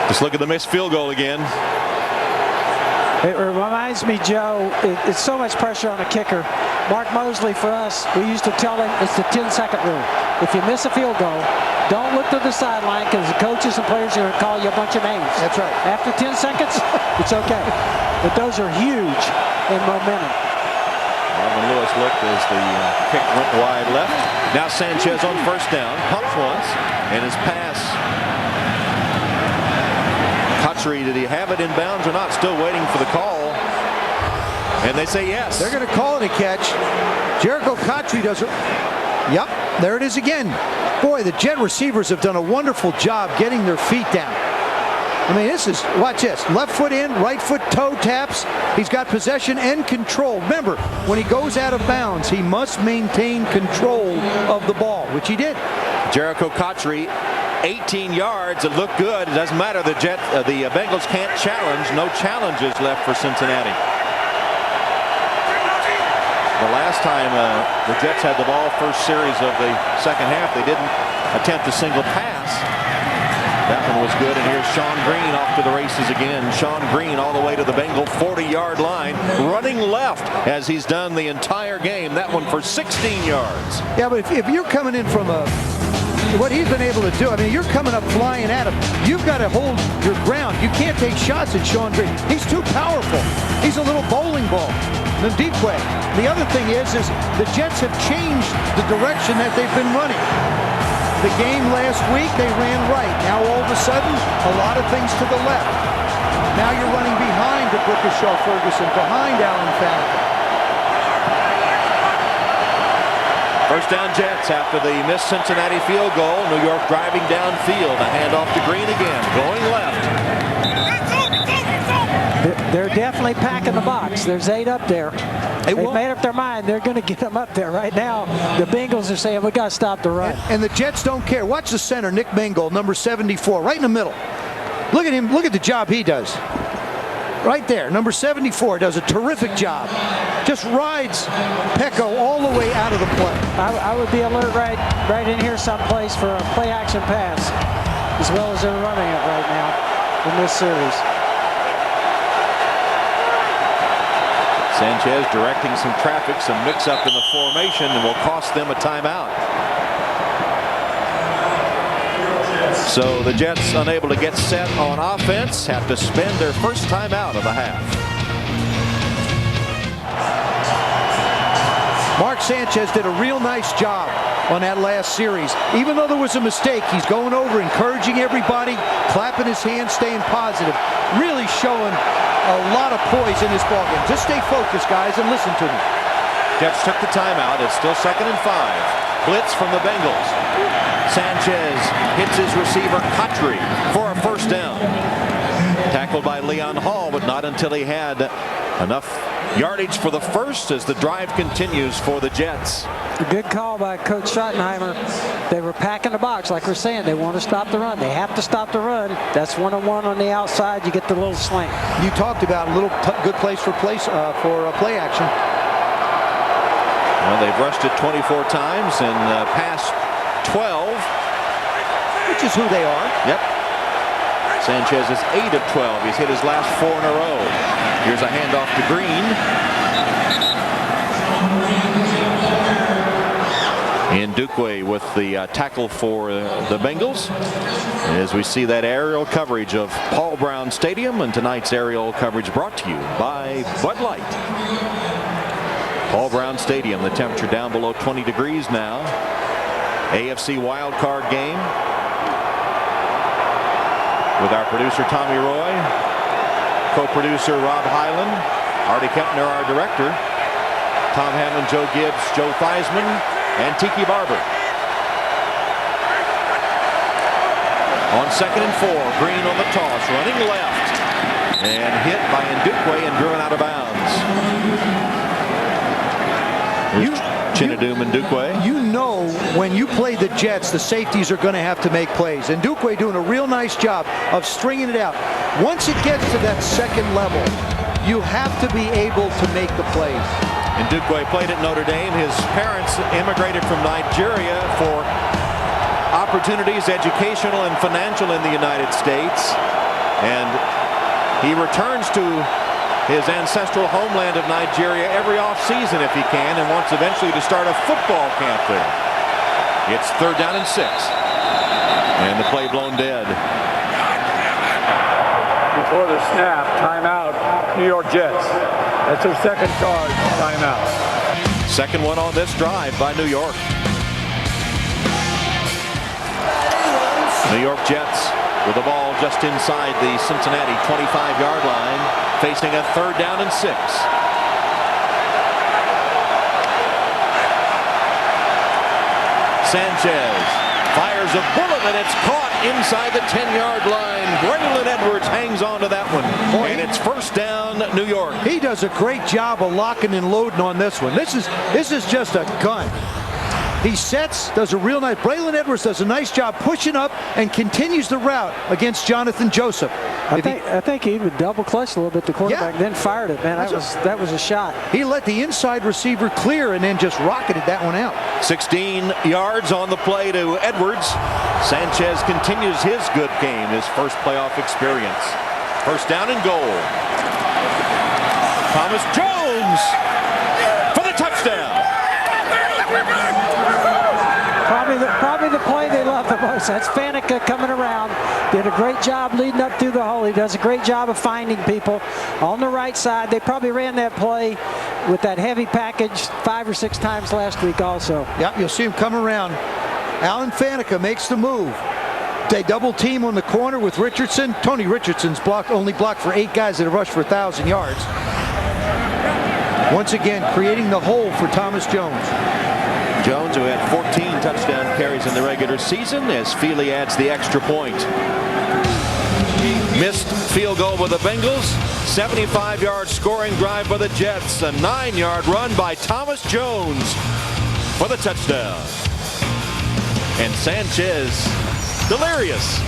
Just look at the missed field goal again. It reminds me, Joe, it's so much pressure on a kicker. Mark Mosley, for us, we used to tell him it's the 10-second rule. If you miss a field goal, don't look to the sideline because the coaches and players are going to call you a bunch of names. That's right. After 10 seconds, it's okay. But those are huge in momentum. Marvin Lewis looked as the kick went wide left. Now Sanchez on first down. Pumps once, and his pass. Cotchery, did he have it in bounds or not? Still waiting for the call. And they say yes. They're going to call it a catch. Jericho Cotchery does it. Yep, there it is again. Boy, the Jet receivers have done a wonderful job getting their feet down. I mean, this is, watch this. Left foot in, right foot toe taps. He's got possession and control. Remember, when he goes out of bounds, he must maintain control of the ball, which he did. Jericho Cotchery, 18 yards. It looked good. It doesn't matter. The Bengals can't challenge. No challenges left for Cincinnati. The last time the Jets had the ball, first series of the second half, they didn't attempt a single pass. That one was good, and here's Sean Green off to the races again. Sean Green all the way to the Bengal 40-yard line, running left as he's done the entire game. That one for 16 yards. Yeah, but if you're coming in from what he's been able to do, I mean, you're coming up flying at him. You've got to hold your ground. You can't take shots at Sean Green. He's too powerful. He's a little bowling ball. The deep way. The other thing is the Jets have changed the direction that they've been running. The game last week, they ran right. Now all of a sudden, a lot of things to the left. Now you're running behind DeBrooker Shaw Ferguson, behind Alan Faneca. First down Jets after the missed Cincinnati field goal. New York driving downfield. A handoff to Green again, going left. They're definitely packing the box. There's 8 up there. They've made up their mind. They're going to get them up there right now. The Bengals are saying we got to stop the run. And the Jets don't care. Watch the center, Nick Mingle, number 74, right in the middle. Look at him. Look at the job he does. Right there, number 74 does a terrific job. Just rides Pecco all the way out of the play. I would be alert right in here someplace for a play-action pass, as well as they're running it right now in this series. Sanchez directing some traffic, some mix-up in the formation, and will cost them a timeout. So the Jets, unable to get set on offense, have to spend their first timeout of the half. Mark Sanchez did a real nice job on that last series. Even though there was a mistake, he's going over, encouraging everybody, clapping his hands, staying positive, really showing a lot of poise in this ballgame. Just stay focused, guys, and listen to me. Jets took the timeout. It's still 2nd and 5. Blitz from the Bengals. Sanchez hits his receiver Cotchery for a first down. Tackled by Leon Hall, but not until he had enough yardage for the first as the drive continues for the Jets. A good call by Coach Schottenheimer. They were packing the box, like we're saying. They want to stop the run. They have to stop the run. That's one-on-one on the outside. You get the little slant. You talked about a little good place for play action. Well, they've rushed it 24 times and passed 12. Which is who they are. Yep. Sanchez is 8 of 12. He's hit his last 4 in a row. Here's a handoff to Green. Ndukwe with the tackle for the Bengals. As we see that aerial coverage of Paul Brown Stadium, and tonight's aerial coverage brought to you by Bud Light. Paul Brown Stadium, the temperature down below 20 degrees now. AFC wildcard game with our producer Tommy Roy, co-producer Rob Hyland, Artie Kempner, our director, Tom Hamlin, Joe Gibbs, Joe Theismann, and Tiki Barber. On 2nd and 4, Green on the toss, running left, and hit by Ndukwe and driven out of bounds. Chinedum Ndukwe. You know when you play the Jets, the safeties are going to have to make plays. And Ndukwe doing a real nice job of stringing it out. Once it gets to that second level, you have to be able to make the plays. Ndukwe played at Notre Dame. His parents immigrated from Nigeria for opportunities, educational and financial, in the United States. And he returns to his ancestral homeland of Nigeria every offseason if he can, and wants eventually to start a football camp there. It's 3rd down and 6. And the play blown dead. Before the snap, timeout, New York Jets. That's their second charge, timeout. Second one on this drive by New York. New York Jets with the ball just inside the Cincinnati 25-yard line, facing a 3rd down and 6. Sanchez fires a bullet, and it's caught inside the 10-yard line. Braylon Edwards hangs on to that one. And it's 1st down, New York. He does a great job of locking and loading on this one. This is just a gun. He sets, does a real nice. Braylon Edwards does a nice job pushing up and continues the route against Jonathan Joseph. I think he even double clutched a little bit the quarterback, then fired it. Man, that was a shot. He let the inside receiver clear and then just rocketed that one out. 16 yards on the play to Edwards. Sanchez continues his good game, his first playoff experience. 1st down and goal. Thomas Jones for the touchdown. Probably the play they love the most. That's Faneca coming around. Did a great job leading up through the hole. He does a great job of finding people on the right side. They probably ran that play with that heavy package 5 or 6 times last week also. Yep, you'll see him come around. Alan Faneca makes the move. They double team on the corner with Richardson. Tony Richardson's only blocked for 8 guys that have rushed for 1,000 yards. Once again, creating the hole for Thomas Jones. Jones, who had 14 touchdown carries in the regular season, as Feely adds the extra point. Missed field goal by the Bengals. 75-yard scoring drive by the Jets. A 9-yard run by Thomas Jones for the touchdown. And Sanchez, delirious.